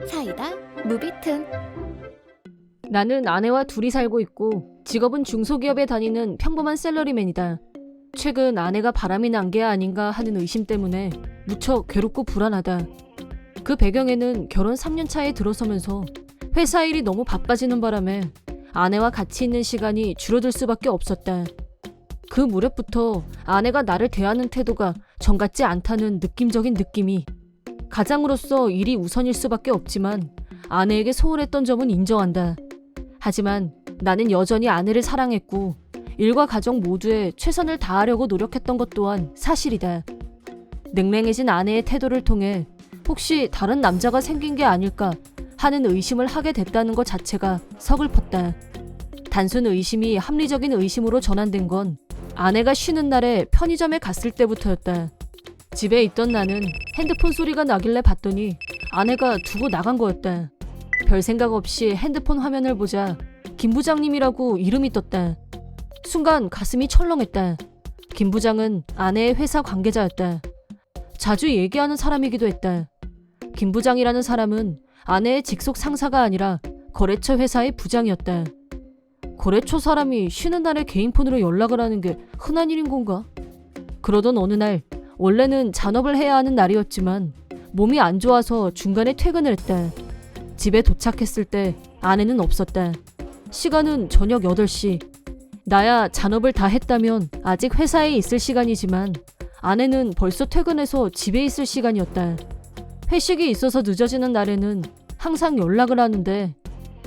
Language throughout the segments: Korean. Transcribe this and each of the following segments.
사이다 무비튼. 나는 아내와 둘이 살고 있고 직업은 중소기업에 다니는 평범한 샐러리맨이다. 최근 아내가 바람이 난 게 아닌가 하는 의심 때문에 무척 괴롭고 불안하다. 그 배경에는 결혼 3년 차에 들어서면서 회사 일이 너무 바빠지는 바람에 아내와 같이 있는 시간이 줄어들 수밖에 없었다. 그 무렵부터 아내가 나를 대하는 태도가 정 같지 않다는 느낌적인 느낌이, 가장으로서 일이 우선일 수밖에 없지만 아내에게 소홀했던 점은 인정한다. 하지만 나는 여전히 아내를 사랑했고 일과 가정 모두에 최선을 다하려고 노력했던 것 또한 사실이다. 냉랭해진 아내의 태도를 통해 혹시 다른 남자가 생긴 게 아닐까 하는 의심을 하게 됐다는 것 자체가 서글펐다. 단순 의심이 합리적인 의심으로 전환된 건 아내가 쉬는 날에 편의점에 갔을 때부터였다. 집에 있던 나는 핸드폰 소리가 나길래 봤더니 아내가 두고 나간 거였다. 별 생각 없이 핸드폰 화면을 보자 김 부장님이라고 이름이 떴다. 순간 가슴이 철렁했다. 김 부장은 아내의 회사 관계자였다. 자주 얘기하는 사람이기도 했다. 김 부장이라는 사람은 아내의 직속 상사가 아니라 거래처 회사의 부장이었다. 거래처 사람이 쉬는 날에 개인 폰으로 연락을 하는 게 흔한 일인 건가? 그러던 어느 날, 원래는 잔업을 해야 하는 날이었지만 몸이 안 좋아서 중간에 퇴근을 했다. 집에 도착했을 때 아내는 없었다. 시간은 저녁 8시. 나야 잔업을 다 했다면 아직 회사에 있을 시간이지만 아내는 벌써 퇴근해서 집에 있을 시간이었다. 회식이 있어서 늦어지는 날에는 항상 연락을 하는데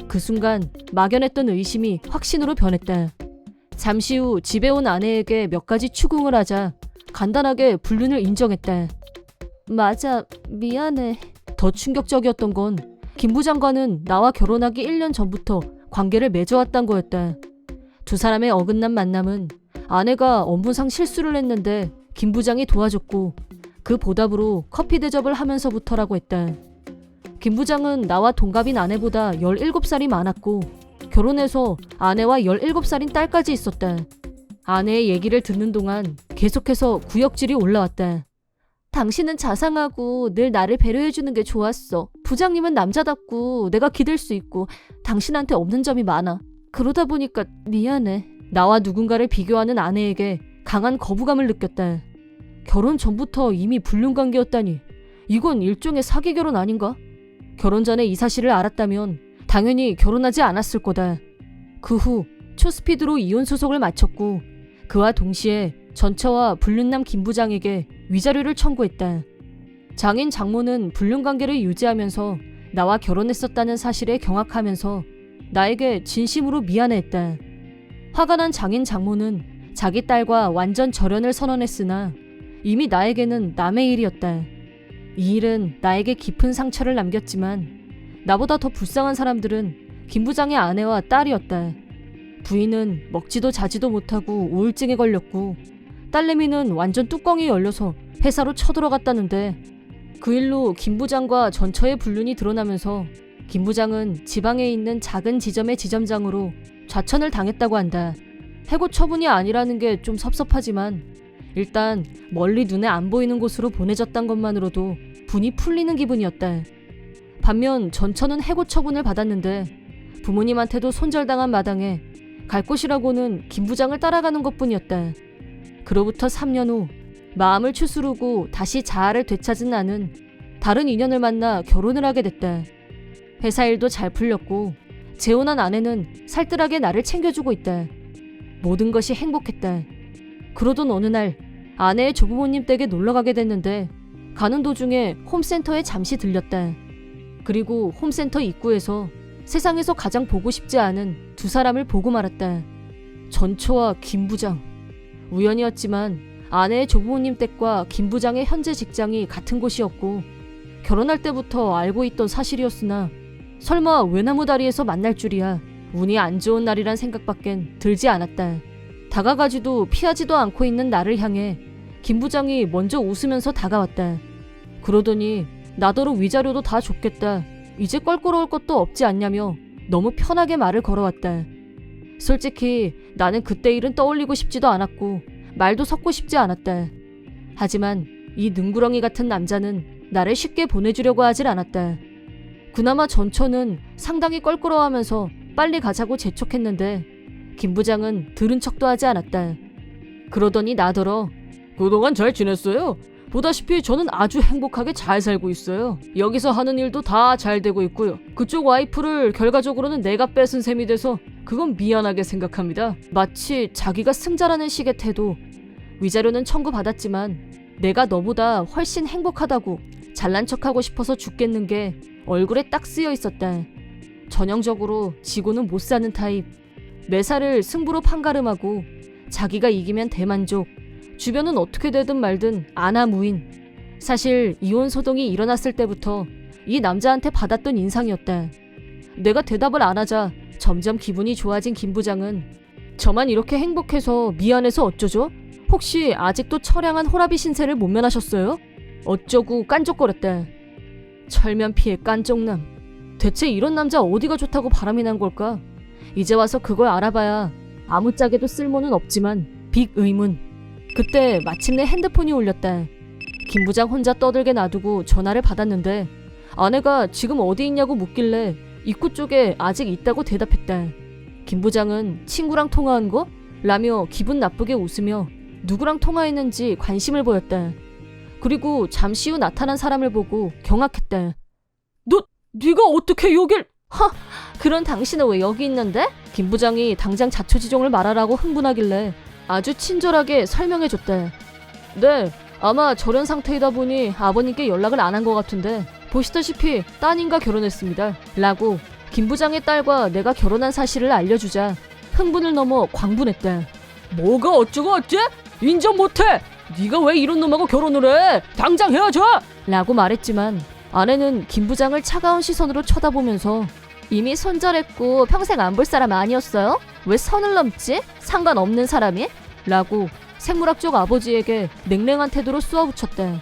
그 순간 막연했던 의심이 확신으로 변했다. 잠시 후 집에 온 아내에게 몇 가지 추궁을 하자 간단하게 불륜을 인정했다. 맞아, 미안해. 더 충격적이었던 건 김 부장과는 나와 결혼하기 1년 전부터 관계를 맺어왔단 거였다. 두 사람의 어긋난 만남은 아내가 업무상 실수를 했는데 김 부장이 도와줬고 그 보답으로 커피 대접을 하면서부터라고 했다. 김 부장은 나와 동갑인 아내보다 17살이 많았고 결혼해서 아내와 17살인 딸까지 있었다. 아내의 얘기를 듣는 동안 계속해서 구역질이 올라왔다. 당신은 자상하고 늘 나를 배려해주는 게 좋았어. 부장님은 남자답고 내가 기댈 수 있고 당신한테 없는 점이 많아. 그러다 보니까 미안해. 나와 누군가를 비교하는 아내에게 강한 거부감을 느꼈다. 결혼 전부터 이미 불륜관계였다니 이건 일종의 사기 결혼 아닌가? 결혼 전에 이 사실을 알았다면 당연히 결혼하지 않았을 거다. 그 후 초스피드로 이혼 소송을 마쳤고 그와 동시에 전처와 불륜남 김 부장에게 위자료를 청구했다. 장인 장모는 불륜관계를 유지하면서 나와 결혼했었다는 사실에 경악하면서 나에게 진심으로 미안해했다. 화가 난 장인 장모는 자기 딸과 완전 절연을 선언했으나 이미 나에게는 남의 일이었다. 이 일은 나에게 깊은 상처를 남겼지만 나보다 더 불쌍한 사람들은 김 부장의 아내와 딸이었다. 부인은 먹지도 자지도 못하고 우울증에 걸렸고 딸내미는 완전 뚜껑이 열려서 회사로 쳐들어갔다는데 그 일로 김 부장과 전처의 불륜이 드러나면서 김 부장은 지방에 있는 작은 지점의 지점장으로 좌천을 당했다고 한다. 해고 처분이 아니라는 게 좀 섭섭하지만 일단 멀리 눈에 안 보이는 곳으로 보내졌단 것만으로도 분이 풀리는 기분이었다. 반면 전처는 해고 처분을 받았는데 부모님한테도 손절당한 마당에 갈 곳이라고는 김 부장을 따라가는 것뿐이었다. 그로부터 3년 후 마음을 추스르고 다시 자아를 되찾은 나는 다른 인연을 만나 결혼을 하게 됐다. 회사 일도 잘 풀렸고 재혼한 아내는 살뜰하게 나를 챙겨주고 있다. 모든 것이 행복했다. 그러던 어느 날 아내의 조부모님 댁에 놀러가게 됐는데 가는 도중에 홈센터에 잠시 들렸다. 그리고 홈센터 입구에서 세상에서 가장 보고 싶지 않은 두 사람을 보고 말았다. 전처와 김 부장. 우연이었지만 아내의 조부모님 댁과 김 부장의 현재 직장이 같은 곳이었고 결혼할 때부터 알고 있던 사실이었으나 설마 외나무 다리에서 만날 줄이야 운이 안 좋은 날이란 생각밖엔 들지 않았다. 다가가지도 피하지도 않고 있는 나를 향해 김 부장이 먼저 웃으면서 다가왔다. 그러더니 나더러 위자료도 다 줬겠다. 이제 껄끄러울 것도 없지 않냐며 너무 편하게 말을 걸어왔다. 솔직히 나는 그때 일은 떠올리고 싶지도 않았고 말도 섞고 싶지 않았다. 하지만 이 능구렁이 같은 남자는 나를 쉽게 보내주려고 하질 않았다. 그나마 전처는 상당히 껄끄러워하면서 빨리 가자고 재촉했는데 김 부장은 들은 척도 하지 않았다. 그러더니 나더러 그동안 잘 지냈어요? 보다시피 저는 아주 행복하게 잘 살고 있어요. 여기서 하는 일도 다 잘 되고 있고요. 그쪽 와이프를 결과적으로는 내가 뺏은 셈이 돼서 그건 미안하게 생각합니다. 마치 자기가 승자라는 식의 태도. 위자료는 청구받았지만 내가 너보다 훨씬 행복하다고 잘난 척하고 싶어서 죽겠는 게 얼굴에 딱 쓰여 있었다. 전형적으로 지고는 못 사는 타입. 매사를 승부로 판가름하고 자기가 이기면 대만족. 주변은 어떻게 되든 말든 안하무인. 사실 이혼 소동이 일어났을 때부터 이 남자한테 받았던 인상이었다. 내가 대답을 안 하자 점점 기분이 좋아진 김 부장은 저만 이렇게 행복해서 미안해서 어쩌죠? 혹시 아직도 처량한 호라비 신세를 못 면하셨어요? 어쩌고 깐족거렸다. 철면 피해 깐족남. 대체 이런 남자 어디가 좋다고 바람이 난 걸까? 이제 와서 그걸 알아봐야 아무짝에도 쓸모는 없지만 빅 의문. 그때 마침내 핸드폰이 울렸다. 김 부장 혼자 떠들게 놔두고 전화를 받았는데 아내가 지금 어디 있냐고 묻길래 입구 쪽에 아직 있다고 대답했다. 김 부장은 친구랑 통화한 거? 라며 기분 나쁘게 웃으며 누구랑 통화했는지 관심을 보였다. 그리고 잠시 후 나타난 사람을 보고 경악했다. 네가 어떻게 여길... 그런 당신은 왜 여기 있는데? 김 부장이 당장 자초지종을 말하라고 흥분하길래 아주 친절하게 설명해줬대. 네, 아마 저런 상태이다 보니 아버님께 연락을 안 한 것 같은데 보시다시피 따님과 결혼했습니다. 라고 김 부장의 딸과 내가 결혼한 사실을 알려주자 흥분을 넘어 광분했대. 뭐가 어쩌고 어째? 인정 못해! 네가 왜 이런 놈하고 결혼을 해? 당장 헤어져! 라고 말했지만 아내는 김 부장을 차가운 시선으로 쳐다보면서 이미 손절했고 평생 안 볼 사람 아니었어요? 왜 선을 넘지? 상관없는 사람이? 라고 생물학 쪽 아버지에게 냉랭한 태도로 쏘아붙였대.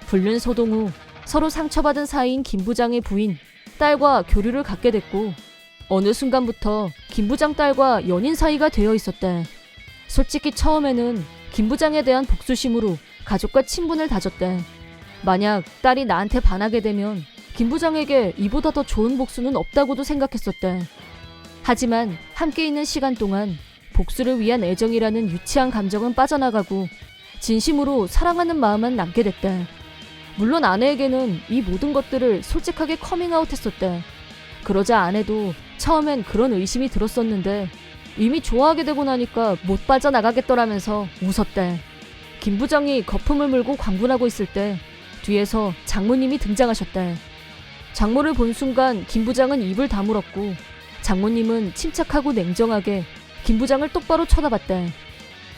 불륜 소동 후 서로 상처받은 사이인 김 부장의 부인, 딸과 교류를 갖게 됐고 어느 순간부터 김 부장 딸과 연인 사이가 되어 있었대. 솔직히 처음에는 김 부장에 대한 복수심으로 가족과 친분을 다졌대. 만약 딸이 나한테 반하게 되면 김 부장에게 이보다 더 좋은 복수는 없다고도 생각했었대. 하지만 함께 있는 시간 동안 복수를 위한 애정이라는 유치한 감정은 빠져나가고 진심으로 사랑하는 마음만 남게 됐대. 물론 아내에게는 이 모든 것들을 솔직하게 커밍아웃했었대. 그러자 아내도 처음엔 그런 의심이 들었었는데 이미 좋아하게 되고 나니까 못 빠져나가겠더라면서 웃었대. 김 부장이 거품을 물고 광분하고 있을 때 뒤에서 장모님이 등장하셨대. 장모를 본 순간 김 부장은 입을 다물었고 장모님은 침착하고 냉정하게 김 부장을 똑바로 쳐다봤대.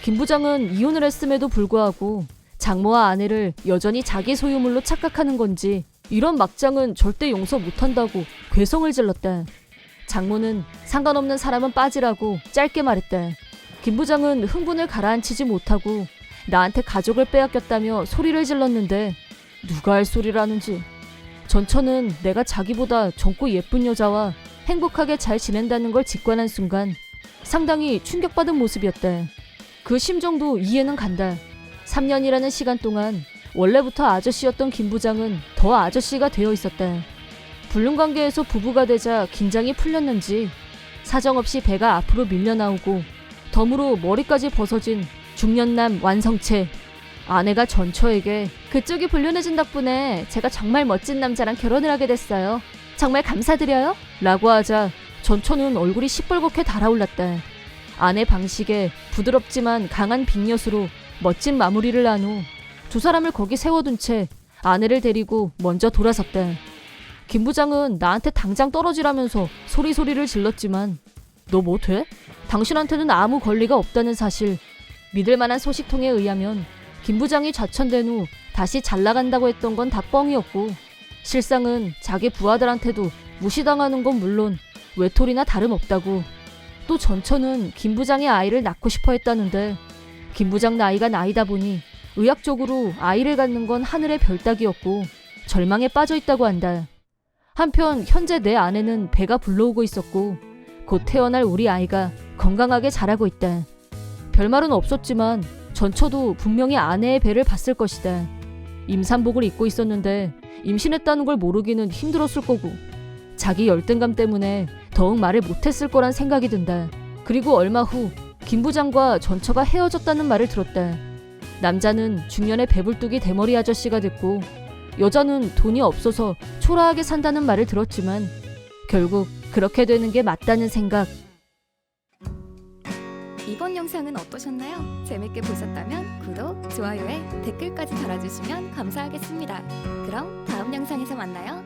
김 부장은 이혼을 했음에도 불구하고 장모와 아내를 여전히 자기 소유물로 착각하는 건지 이런 막장은 절대 용서 못한다고 괴성을 질렀대. 장모는 상관없는 사람은 빠지라고 짧게 말했대. 김 부장은 흥분을 가라앉히지 못하고 나한테 가족을 빼앗겼다며 소리를 질렀는데 누가 할 소리라는지. 전처는 내가 자기보다 젊고 예쁜 여자와 행복하게 잘 지낸다는 걸 직관한 순간 상당히 충격받은 모습이었대. 그 심정도 이해는 간다. 3년이라는 시간 동안 원래부터 아저씨였던 김 부장은 더 아저씨가 되어 있었대. 불륜관계에서 부부가 되자 긴장이 풀렸는지 사정없이 배가 앞으로 밀려나오고 덤으로 머리까지 벗어진 중년남 완성체. 아내가 전처에게 그쪽이 불륜해진 덕분에 제가 정말 멋진 남자랑 결혼을 하게 됐어요. 정말 감사드려요. 라고 하자 전처는 얼굴이 시뻘겋게 달아올랐다. 아내 방식에 부드럽지만 강한 빅엿으로 멋진 마무리를 한 후 두 사람을 거기 세워둔 채 아내를 데리고 먼저 돌아섰다. 김 부장은 나한테 당장 떨어지라면서 소리소리를 질렀지만 너 뭐 돼? 당신한테는 아무 권리가 없다는 사실. 믿을 만한 소식통에 의하면 김 부장이 좌천된 후 다시 잘 나간다고 했던 건 다 뻥이었고 실상은 자기 부하들한테도 무시당하는 건 물론 외톨이나 다름없다고. 또 전처는 김 부장의 아이를 낳고 싶어 했다는데 김 부장 나이가 나이다 보니 의학적으로 아이를 갖는 건 하늘의 별 따기였고 절망에 빠져 있다고 한다. 한편 현재 내 아내는 배가 불러오고 있었고 곧 태어날 우리 아이가 건강하게 자라고 있다. 별말은 없었지만 전처도 분명히 아내의 배를 봤을 것이다. 임산복을 입고 있었는데 임신했다는 걸 모르기는 힘들었을 거고 자기 열등감 때문에 더욱 말을 못했을 거란 생각이 든다. 그리고 얼마 후 김 부장과 전처가 헤어졌다는 말을 들었다. 남자는 중년의 배불뚝이 대머리 아저씨가 됐고 여자는 돈이 없어서 초라하게 산다는 말을 들었지만 결국 그렇게 되는 게 맞다는 생각. 이번 영상은 어떠셨나요? 재밌게 보셨다면 구독, 좋아요에 댓글까지 달아주시면 감사하겠습니다. 그럼 다음 영상에서 만나요.